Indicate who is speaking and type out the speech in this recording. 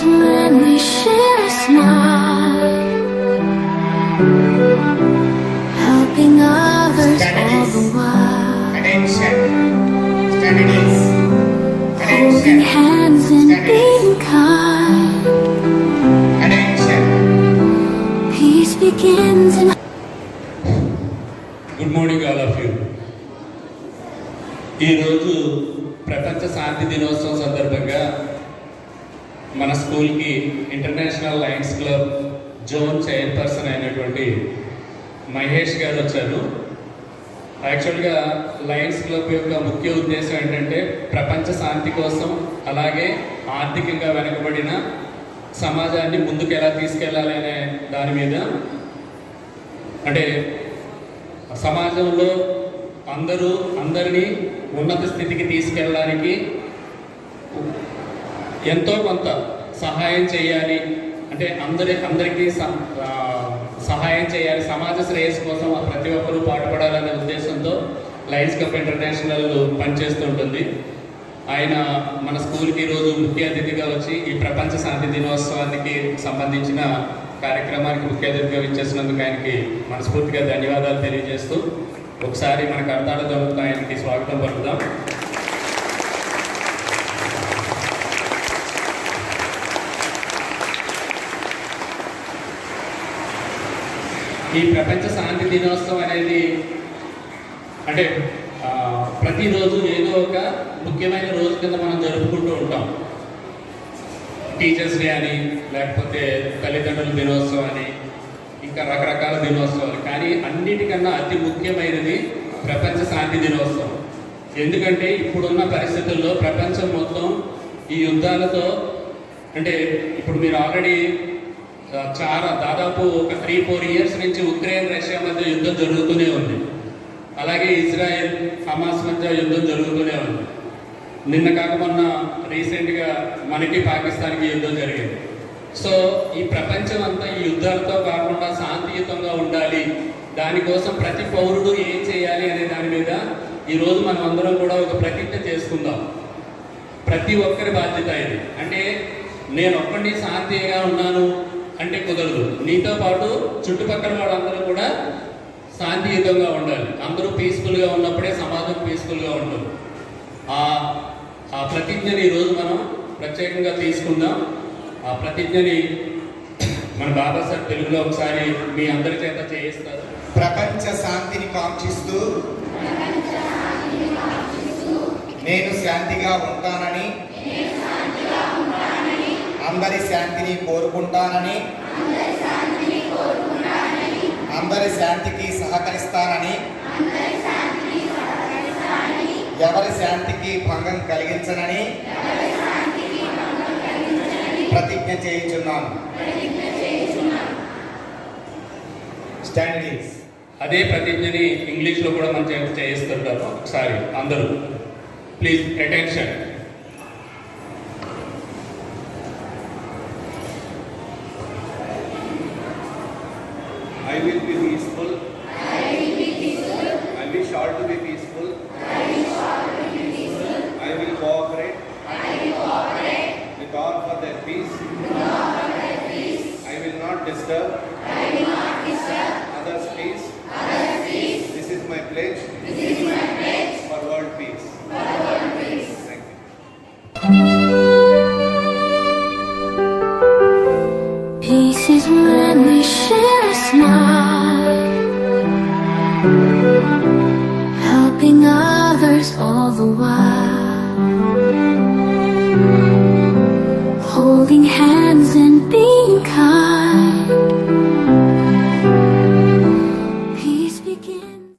Speaker 1: is when we share a smile, helping others all the while.
Speaker 2: Attention. Studies.
Speaker 1: Holding hands and being kind.
Speaker 2: Attention.
Speaker 1: Peace begins in.
Speaker 3: Good morning all of you. ఈరోజు ప్రపంచ శాంతి దినోత్సవం సందర్భంగా మన స్కూల్కి international Lions club zone chairperson అయినటువంటి మహేష్ గారు వచ్చారు. యాక్చువల్గా లయన్స్ క్లబ్ యొక్క ముఖ్య ఉద్దేశం ఏంటంటే ప్రపంచ శాంతి కోసం, అలాగే ఆర్థికంగా వెనుకబడిన సమాజాన్ని ముందుకు ఎలా తీసుకెళ్ళాలి అనే దాని మీద, అంటే సమాజంలో అందరినీ ఉన్నత స్థితికి తీసుకెళ్ళడానికి ఎంతో కొంత సహాయం చేయాలి, అంటే అందరికీ సహాయం చేయాలి, సమాజ శ్రేయస్సు కోసం ప్రతి ఒక్కరూ పాటుపడాలనే ఉద్దేశంతో లయన్స్ క్లబ్ ఇంటర్నేషనల్ పనిచేస్తుంటుంది. ఆయన మన స్కూల్కి ఈరోజు ముఖ్య అతిథిగా వచ్చి ఈ ప్రపంచ శాంతి దినోత్సవానికి సంబంధించిన కార్యక్రమానికి ముఖ్య అతిథిగా ఇచ్చేసినందుకు ఆయనకి మనస్ఫూర్తిగా ధన్యవాదాలు తెలియజేస్తూ ఒకసారి మన కర్తాళ ధ్వనులతో ఆయనకి స్వాగతం పలుకుదాం. ఈ ప్రపంచ శాంతి దినోత్సవం అనేది అంటే ప్రతిరోజు ఏదో ఒక ముఖ్యమైన రోజు కింద మనం జరుపుకుంటూ ఉంటాం. టీచర్స్ డే అని, లేకపోతే తల్లిదండ్రుల దినోత్సవం అని, ఇంకా రకరకాల దినోత్సవాలు. కానీ అన్నిటికన్నా అతి ముఖ్యమైనది ప్రపంచ శాంతి దినోత్సవం. ఎందుకంటే ఇప్పుడున్న పరిస్థితుల్లో ప్రపంచం మొత్తం ఈ యుద్ధాలతో, అంటే ఇప్పుడు మీరు ఆల్రెడీ దాదాపు ఒక 3-4 ఇయర్స్ నుంచి ఉక్రెయిన్ రష్యా మధ్య యుద్ధం జరుగుతూనే ఉంది. అలాగే ఇజ్రాయెల్ హమాస్ మధ్య యుద్ధం జరుగుతూనే ఉంది. నిన్న కాక మొన్న రీసెంట్గా మనకి పాకిస్తాన్కి యుద్ధం జరిగింది. సో ఈ ప్రపంచం అంతా ఈ యుద్ధాలతో కాకుండా శాంతియుతంగా ఉండాలి, దానికోసం ప్రతి పౌరుడు ఏం చేయాలి అనే దాని మీద ఈరోజు మనం అందరం కూడా ఒక ప్రతిజ్ఞ చేసుకుందాం. ప్రతి ఒక్కరి బాధ్యత ఇది. అంటే నేను ఒక్కడిని శాంతిగా ఉన్నాను అంటే కుదరదు. నీతో పాటు చుట్టుపక్కల వాళ్ళందరూ కూడా శాంతియుతంగా ఉండాలి. అందరూ పీస్ఫుల్గా ఉన్నప్పుడే సమాజం పీస్ఫుల్గా ఉంటుంది. ఆ ప్రతిజ్ఞని ఈరోజు మనం ప్రత్యేకంగా తీసుకుందాం. ఆ ప్రతిజ్ఞని మన బాబా సార్ తెలుగులో ఒకసారి మీ అందరి చేత చేయిస్తారు.
Speaker 2: ప్రపంచ శాంతిని కాంక్షిస్తూ నేను శాంతిగా ఉంటానని, అందరి శాంతిని కోరుకుంటానని, అందరి శాంతికి సహకరిస్తానని, ఎవరి శాంతికి భంగం కలిగించనని ప్రతిజ్ఞ చేయించున్నాను. స్టాండీస్.
Speaker 3: అదే ప్రతిజ్ఞని ఇంగ్లీష్లో కూడా మనం చేయిస్తుంటారు. ఒకసారి అందరూ please attention.
Speaker 4: I will be peaceful. I wish all to be peaceful. I will cooperate with all for their peace. I will not disturb others' peace. This is my pledge for world peace. Thank you.
Speaker 1: Peace is when we share a smile, helping others all the while, holding hands.